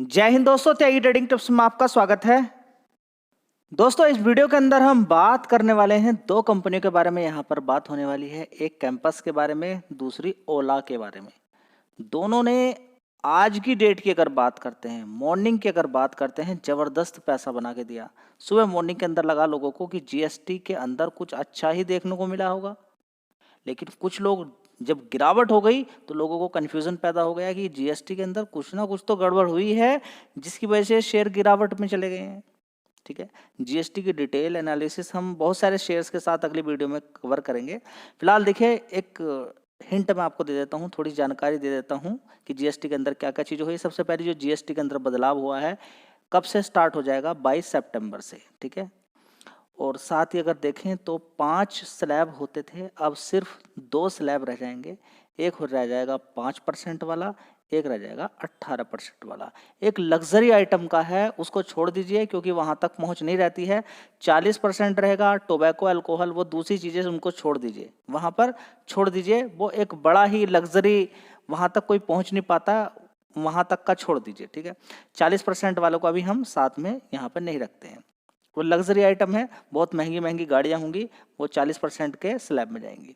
जय हिंद दोस्तों, त्यागी trading tips में आपका स्वागत है। दोस्तों, इस वीडियो के अंदर हम बात करने वाले हैं दो कंपनियों के बारे में। यहाँ पर बात होने वाली है, एक कैंपस के बारे में, दूसरी ओला के बारे में। दोनों ने आज की डेट की अगर बात करते हैं, मॉर्निंग की अगर बात करते हैं, जबरदस्त पैसा बना के दिया। सुबह मॉर्निंग के अंदर लगा लोगों को कि जीएसटी के अंदर कुछ अच्छा ही देखने को मिला होगा, लेकिन कुछ लोग जब गिरावट हो गई तो लोगों को कन्फ्यूज़न पैदा हो गया कि जीएसटी के अंदर कुछ ना कुछ तो गड़बड़ हुई है, जिसकी वजह से शेयर गिरावट में चले गए हैं। ठीक है, जीएसटी की डिटेल एनालिसिस हम बहुत सारे शेयर्स के साथ अगली वीडियो में कवर करेंगे। फिलहाल देखिए, एक हिंट मैं आपको दे देता हूँ, थोड़ी जानकारी दे देता हूँ कि जीएसटी के अंदर क्या क्या चीज़ हुई। सबसे पहले जो जीएसटी के अंदर बदलाव हुआ है, कब से स्टार्ट हो जाएगा? 22 सितंबर से। ठीक है, और साथ ही अगर देखें तो 5 स्लैब होते थे, अब सिर्फ 2 स्लैब रह जाएंगे। एक रह जाएगा 5% वाला, एक रह जाएगा 18% वाला। एक लग्जरी आइटम का है, उसको छोड़ दीजिए क्योंकि वहाँ तक पहुँच नहीं रहती है। 40% रहेगा। टोबैको, अल्कोहल, वो दूसरी चीज़ें उनको छोड़ दीजिए, वहाँ पर छोड़ दीजिए। वो एक बड़ा ही लग्जरी, वहाँ तक कोई पहुँच नहीं पाता, वहाँ तक का छोड़ दीजिए। ठीक है, 40% वालों को अभी हम साथ में यहाँ पर नहीं रखते हैं। वो लग्जरी आइटम है, बहुत महंगी महंगी गाड़ियां होंगी, वो 40% के स्लैब में जाएंगी।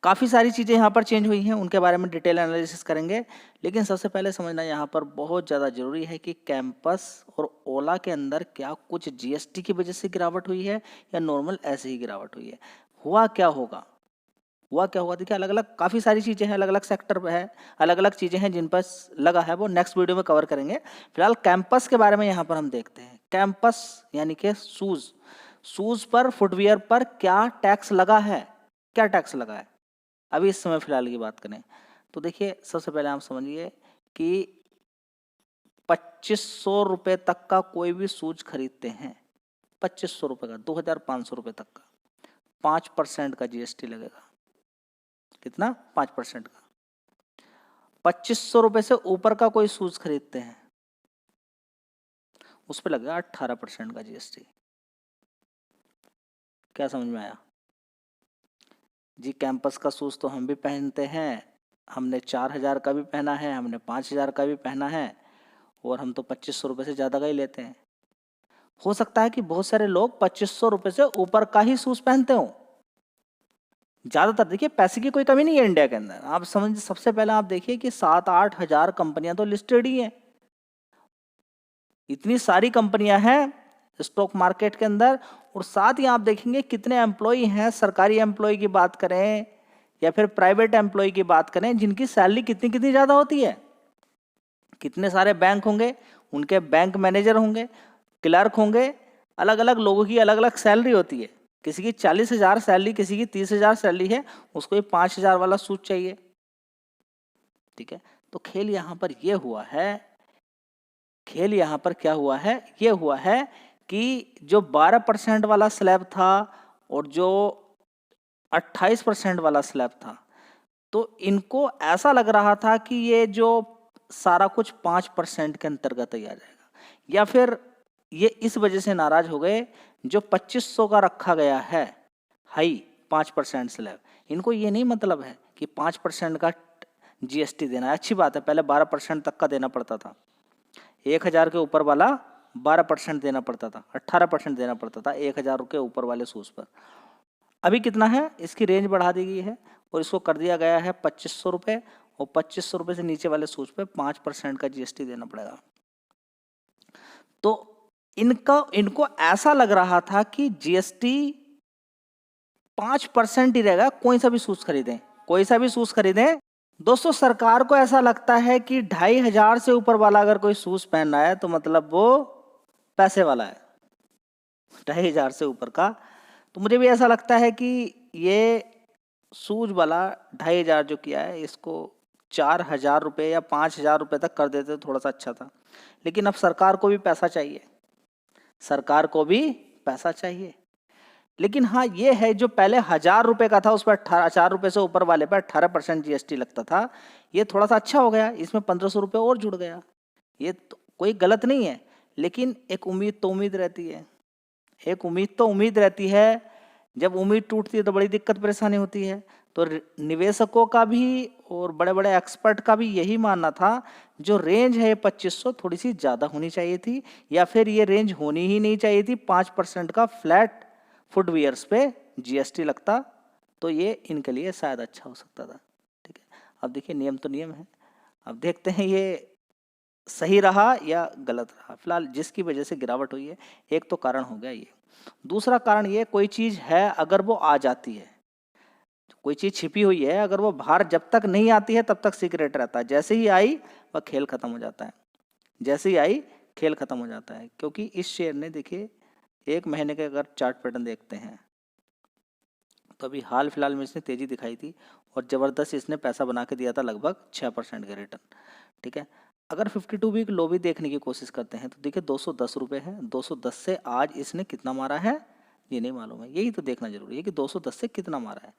काफ़ी सारी चीज़ें यहाँ पर चेंज हुई हैं, उनके बारे में डिटेल एनालिसिस करेंगे। लेकिन सबसे पहले समझना यहाँ पर बहुत ज़्यादा ज़रूरी है कि कैंपस और ओला के अंदर क्या कुछ जीएसटी की वजह से गिरावट हुई है या नॉर्मल ऐसे ही गिरावट हुई है। हुआ क्या होगा? देखिए, अलग अलग काफ़ी सारी चीज़ें हैं, अलग अलग सेक्टर पे है, अलग अलग चीज़ें हैं जिन पर लगा है, वो नेक्स्ट वीडियो में कवर करेंगे। फिलहाल कैंपस के बारे में यहाँ पर हम देखते हैं। कैंपस यानी कि शूज़ पर, फुटवियर पर क्या टैक्स लगा है? क्या टैक्स लगा है अभी इस समय फिलहाल की बात करें तो देखिए, सबसे पहले आप समझिए कि 2500 रुपये तक का कोई भी शूज खरीदते हैं, 2500 रुपये का, 2500 रुपये तक का 5% का जीएसटी लगेगा। कितना? 5% का। 2500 रुपये से ऊपर का कोई शूज खरीदते हैं, उस पर लगेगा 18% का जीएसटी। क्या समझ में आया जी? कैंपस का शूज तो हम भी पहनते हैं, हमने 4000 का भी पहना है, हमने 5000 का भी पहना है, और हम तो 2500 रुपये से ज़्यादा का ही लेते हैं। हो सकता है कि बहुत सारे लोग 2500 रुपये से ऊपर का ही शूज पहनते हो। ज़्यादातर देखिए, पैसे की कोई कमी नहीं है इंडिया के अंदर। आप समझ, सबसे पहले आप देखिए कि 7-8 हज़ार कंपनियां तो लिस्टेड ही हैं। इतनी सारी कंपनियां हैं स्टॉक मार्केट के अंदर, और साथ ही आप देखेंगे कितने एम्प्लॉय हैं। सरकारी एम्प्लॉय की बात करें या फिर प्राइवेट एम्प्लॉय की बात करें, जिनकी सैलरी कितनी कितनी ज़्यादा होती है। कितने सारे बैंक होंगे, उनके बैंक मैनेजर होंगे, क्लर्क होंगे, अलग अलग लोगों की अलग अलग सैलरी होती है। किसी की 40,000 सैलरी, किसी की 30,000 सैलरी है, उसको ये 5,000 वाला सूट चाहिए। ठीक है, तो खेल यहाँ पर ये हुआ है, खेल यहाँ पर क्या हुआ है? ये हुआ है कि जो 12% वाला स्लैब था और जो 28% वाला स्लैब था, तो इनको ऐसा लग रहा था कि ये जो सारा कुछ 5% के अंतर्गत ही आ जाएगा, या फिर ये इस वजह से नाराज हो गए, जो 2500 का रखा गया है हाई 5% स्लैब, इनको ये नहीं मतलब है कि 5% का जीएसटी देना है। अच्छी बात है, पहले 12% तक का देना पड़ता था, 1000 के ऊपर वाला 12% देना पड़ता था, 18% देना पड़ता था 1000 के ऊपर वाले शूज पर। अभी कितना है? इसकी रेंज बढ़ा दी गई है और इसको कर दिया गया है 2500 रुपये, और 2500 रुपये से नीचे वाले शूज पे 5% का जीएसटी देना पड़ेगा। तो इनको ऐसा लग रहा था कि जीएसटी 5% ही रहेगा, कोई सा भी शूज खरीदें, कोई सा भी शूज खरीदें। दोस्तों, सरकार को ऐसा लगता है कि 2500 से ऊपर वाला अगर कोई शूज पहन रहा है तो मतलब वो पैसे वाला है, 2500 से ऊपर का। तो मुझे भी ऐसा लगता है कि ये शूज वाला 2500 जो किया है, इसको 4000 रुपये या 5000 रुपये तक कर देते तो थोड़ा सा अच्छा था। लेकिन अब सरकार को भी पैसा चाहिए, सरकार को भी पैसा चाहिए। लेकिन हाँ, ये है, जो पहले 1000 रुपये का था उस पर 18,000 रुपये से ऊपर वाले पर 18% जीएसटी लगता था, ये थोड़ा सा अच्छा हो गया, इसमें 1500 रुपये और जुड़ गया। ये तो कोई गलत नहीं है, लेकिन एक उम्मीद तो उम्मीद रहती है, एक उम्मीद तो उम्मीद रहती है। जब उम्मीद टूटती है तो बड़ी दिक्कत परेशानी होती है। तो निवेशकों का भी और बड़े बड़े एक्सपर्ट का भी यही मानना था, जो रेंज है 2500 थोड़ी सी ज़्यादा होनी चाहिए थी, या फिर ये रेंज होनी ही नहीं चाहिए थी। 5% का फ्लैट फुटवियर्स पे जीएसटी लगता तो ये इनके लिए शायद अच्छा हो सकता था। ठीक है, अब देखिए नियम तो नियम है, अब देखते हैं ये सही रहा या गलत रहा। फिलहाल जिसकी वजह से गिरावट हुई है, एक तो कारण हो गया ये। दूसरा कारण ये, कोई चीज़ है अगर वो आ जाती है, कोई चीज़ छिपी हुई है, अगर वो बाहर जब तक नहीं आती है तब तक सीक्रेट रहता है, जैसे ही आई वह खेल खत्म हो जाता है, जैसे ही आई खेल खत्म हो जाता है। क्योंकि इस शेयर ने देखिए 1 महीने के अगर चार्ट पैटर्न देखते हैं तो अभी हाल फिलहाल में इसने तेजी दिखाई थी और ज़बरदस्त इसने पैसा बना के दिया था, लगभग 6% का रिटर्न। ठीक है, अगर 52 वीक लो भी देखने की कोशिश करते हैं तो देखिए 210 रुपये है, 210 से आज इसने कितना मारा है ये नहीं मालूम है, यही तो देखना जरूरी है कि 210 से कितना मारा है।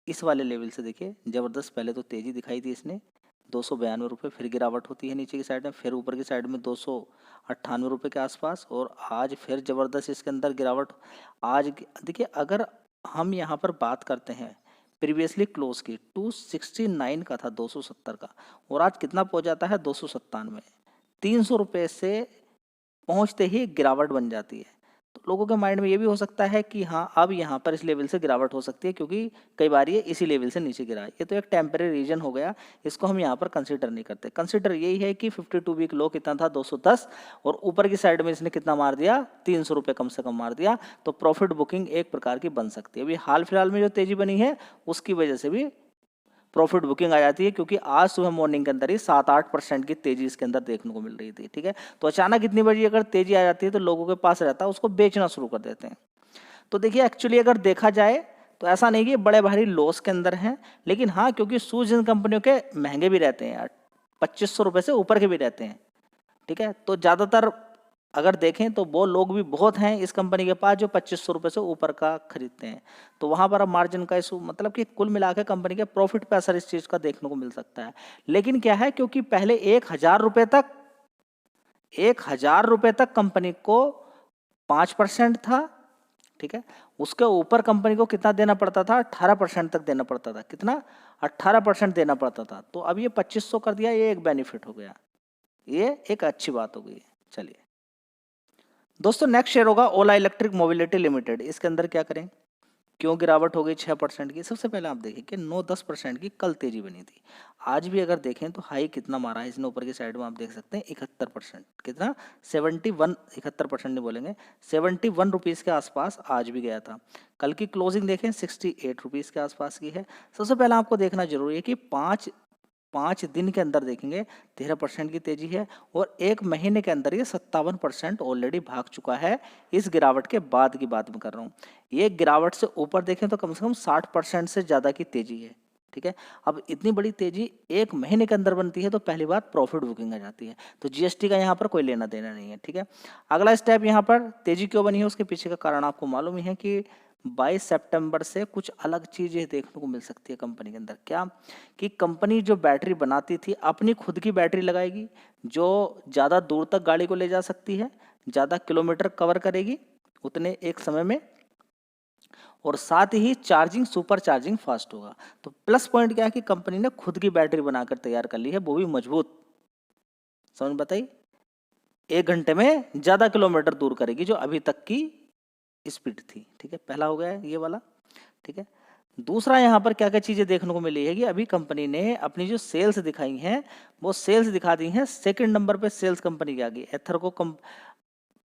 इस वाले लेवल से देखिए ज़बरदस्त पहले तो तेज़ी दिखाई थी इसने 292 रुपये, फिर गिरावट होती है नीचे की साइड में, फिर ऊपर की साइड में 298 रुपये के आसपास, और आज फिर ज़बरदस्त इसके अंदर गिरावट। आज देखिए अगर हम यहाँ पर बात करते हैं प्रीवियसली क्लोज की 269 का था, 270 का, और आज कितना पहुँच जाता है 297। 300 रुपये से पहुँचते ही गिरावट बन जाती है। तो लोगों के माइंड में ये भी हो सकता है कि हाँ अब यहाँ पर इस लेवल से गिरावट हो सकती है, क्योंकि कई बार ये इसी लेवल से नीचे गिरा है। ये तो एक टेम्परेरी रीजन हो गया, इसको हम यहाँ पर कंसीडर नहीं करते। कंसीडर यही है कि 52 वीक लो कितना था 210, और ऊपर की साइड में इसने कितना मार दिया 300 रुपये कम से कम मार दिया, तो प्रॉफिट बुकिंग एक प्रकार की बन सकती है। अभी हाल फिलहाल में जो तेजी बनी है उसकी वजह से भी प्रॉफिट बुकिंग आ जाती है, क्योंकि आज सुबह मॉर्निंग के अंदर ही 7-8% की तेजी इसके अंदर देखने को मिल रही थी। ठीक है, तो अचानक इतनी बड़ी अगर तेजी आ जाती है तो लोगों के पास रहता है, उसको बेचना शुरू कर देते हैं। तो देखिए एक्चुअली अगर देखा जाए तो ऐसा नहीं कि बड़े भारी लॉस के अंदर हैं, लेकिन हाँ क्योंकि शूज इन कंपनियों के महंगे भी रहते हैं यार, 2500 रुपये से ऊपर के भी रहते हैं। ठीक है, तो ज़्यादातर अगर देखें तो वो लोग भी बहुत हैं इस कंपनी के पास जो 2500 रुपये से ऊपर का खरीदते हैं, तो वहाँ पर अब मार्जिन का इशू, मतलब कि कुल मिला के कंपनी के प्रॉफिट पे असर इस चीज़ का देखने को मिल सकता है। लेकिन क्या है, क्योंकि पहले 1000 रुपये तक कंपनी को 5% था। ठीक है, उसके ऊपर कंपनी को कितना देना पड़ता था, 18% तक देना पड़ता था। कितना, 18% देना पड़ता था। तो अब ये 2500 कर दिया, ये एक बेनिफिट हो गया, ये एक अच्छी बात हो गई। चलिए दोस्तों, नेक्स्ट शेयर होगा ओला इलेक्ट्रिक मोबिलिटी लिमिटेड। इसके अंदर क्या करें, क्यों गिरावट हो गई 6% की। सबसे पहले आप देखें कि 9-10% की कल तेजी बनी थी, आज भी अगर देखें तो हाई कितना मारा है इसने ऊपर की साइड में, आप देख सकते हैं 71%। कितना, 71, 71% नहीं बोलेंगे, 71 रुपीज़ के आसपास आज भी गया था। कल की क्लोजिंग देखें 68 रुपीज़ के आसपास की है। सबसे पहले आपको देखना जरूरी है कि पाँच दिन के अंदर देखेंगे 13% की तेजी है, और 1 महीने के अंदर ये 57% ऑलरेडी भाग चुका है। इस गिरावट के बाद की बात मैं कर रहा हूँ, ये गिरावट से ऊपर देखें तो कम से कम 60% से ज़्यादा की तेजी है। ठीक है, अब इतनी बड़ी तेजी 1 महीने के अंदर बनती है तो पहली बात प्रॉफिट बुकिंग आ जाती है, तो जीएसटी का यहाँ पर कोई लेना देना नहीं है। ठीक है, अगला स्टेप, यहाँ पर तेजी क्यों बनी है उसके पीछे का कारण आपको मालूम ही है कि 22 सितंबर से कुछ अलग चीज़ें देखने को मिल सकती है कंपनी के अंदर। क्या, कि कंपनी जो बैटरी बनाती थी अपनी खुद की बैटरी लगाएगी, जो ज़्यादा दूर तक गाड़ी को ले जा सकती है, ज़्यादा किलोमीटर कवर करेगी उतने एक समय में, और साथ ही चार्जिंग, सुपर चार्जिंग फास्ट होगा। तो प्लस पॉइंट क्या है कि कंपनी ने खुद की बैटरी बनाकर तैयार कर ली है, वो भी मजबूत। समझ बताइए, 1 घंटे में ज़्यादा किलोमीटर दूर करेगी जो अभी तक की स्पीड थी। ठीक है, पहला हो गया ये वाला। ठीक है, दूसरा यहाँ पर क्या क्या चीज़ें देखने को मिली है कि अभी कंपनी ने अपनी जो सेल्स दिखाई हैं वो सेल्स दिखा दी हैं सेकंड नंबर पे सेल्स कंपनी की आ गई, एथर को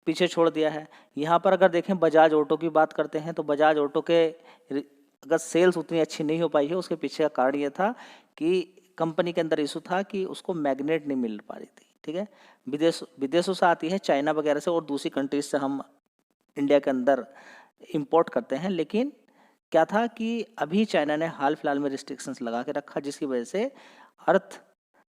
पीछे छोड़ दिया है। यहाँ पर अगर देखें बजाज ऑटो की बात करते हैं तो बजाज ऑटो के अगर सेल्स उतनी अच्छी नहीं हो पाई है, उसके पीछे का कारण ये था कि कंपनी के अंदर इशू था कि उसको मैग्नेट नहीं मिल पा रही थी। ठीक है, विदेशों से आती है, चाइना वगैरह से और दूसरी कंट्रीज से हम इंडिया के अंदर इंपोर्ट करते हैं, लेकिन क्या था कि अभी चाइना ने हाल फिलहाल में रिस्ट्रिक्शंस लगा के रखा, जिसकी वजह से अर्थ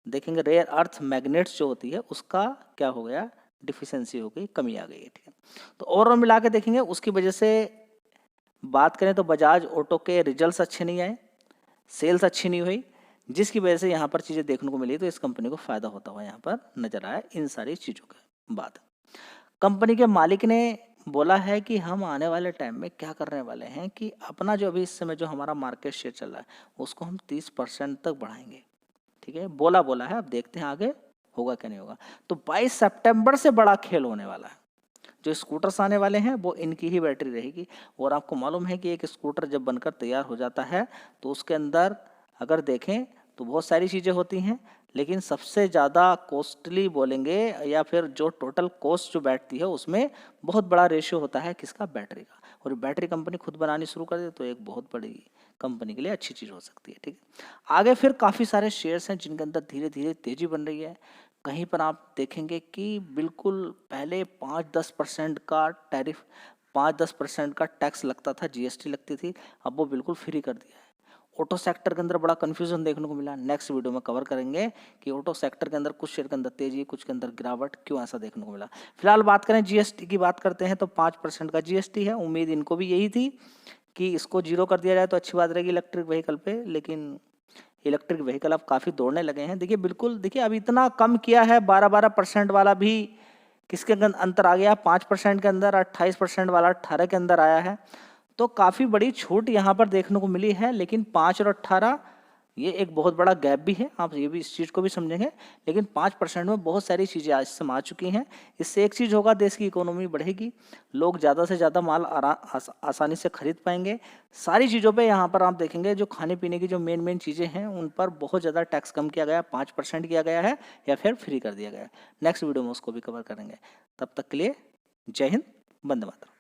देखेंगे रेयर अर्थ मैग्नेट्स जो होती है उसका क्या हो गया, डिफिशियंसी हो गई, कमी आ गई है। ठीक है, तो ओवरऑल मिला के देखेंगे उसकी वजह से बात करें तो बजाज ऑटो के रिजल्ट्स अच्छे नहीं आए, सेल्स अच्छी नहीं हुई, जिसकी वजह से यहाँ पर चीज़ें देखने को मिली, तो इस कंपनी को फ़ायदा होता हुआ यहाँ पर नजर आया इन सारी चीज़ों के बाद। कंपनी के मालिक ने बोला है कि हम आने वाले टाइम में क्या करने वाले हैं कि अपना जो अभी इस समय जो हमारा मार्केट शेयर चल रहा है उसको हम 30% तक बढ़ाएंगे। ठीक है, बोला बोला है, अब देखते हैं आगे होगा क्या नहीं होगा। तो 22 सितंबर से बड़ा खेल होने वाला है। जो स्कूटर्स आने वाले हैं वो इनकी ही बैटरी रहेगी। और आपको मालूम है कि एक स्कूटर जब बनकर तैयार हो जाता है तो उसके अंदर अगर देखें तो बहुत सारी चीज़ें होती हैं, लेकिन सबसे ज़्यादा कॉस्टली बोलेंगे या फिर जो टोटल कॉस्ट जो बैठती है उसमें बहुत बड़ा रेशियो होता है किसका, बैटरी का। और बैटरी कंपनी खुद बनानी शुरू कर दे तो एक बहुत बड़ी कंपनी के लिए अच्छी चीज़ हो सकती है। ठीक है, आगे फिर काफ़ी सारे शेयर्स हैं जिनके अंदर धीरे धीरे तेज़ी बन रही है। कहीं पर आप देखेंगे कि बिल्कुल पहले 5-10% का टैरिफ, 5-10% का टैक्स लगता था, जीएसटी लगती थी, अब वो बिल्कुल फ्री कर दिया है। ऑटो सेक्टर के अंदर बड़ा कन्फ्यूजन देखने को मिला, नेक्स्ट वीडियो में कवर करेंगे कि ऑटो सेक्टर के अंदर कुछ शेयर के अंदर तेजी, कुछ के अंदर गिरावट, क्यों ऐसा देखने को मिला। फिलहाल बात करें जीएसटी की, बात करते हैं तो 5% का जीएसटी है। उम्मीद इनको भी यही थी कि इसको जीरो कर दिया जाए तो अच्छी बात रहेगी इलेक्ट्रिक व्हीकल पे, लेकिन इलेक्ट्रिक व्हीकल अब काफ़ी दौड़ने लगे हैं। देखिए बिल्कुल, देखिए अब इतना कम किया है, 12% वाला भी किसके अंतर आ गया, 5% के अंदर, 28% वाला 18 के अंदर आया है। तो काफ़ी बड़ी छूट यहाँ पर देखने को मिली है, लेकिन 5 और 18 ये एक बहुत बड़ा गैप भी है, आप ये भी इस चीज़ को भी समझेंगे। लेकिन 5% में बहुत सारी चीज़ें आज से आ चुकी हैं। इससे एक चीज़ होगा, देश की इकोनॉमी बढ़ेगी, लोग ज़्यादा से ज़्यादा माल आसानी से खरीद पाएंगे। सारी चीज़ों पे यहाँ पर आप देखेंगे जो खाने पीने की जो मेन चीज़ें हैं उन पर बहुत ज़्यादा टैक्स कम किया गया, 5% किया गया है या फिर फ्री कर दिया गया है। नेक्स्ट वीडियो में उसको भी कवर करेंगे। तब तक के लिए जय हिंद, वंदे मातरम।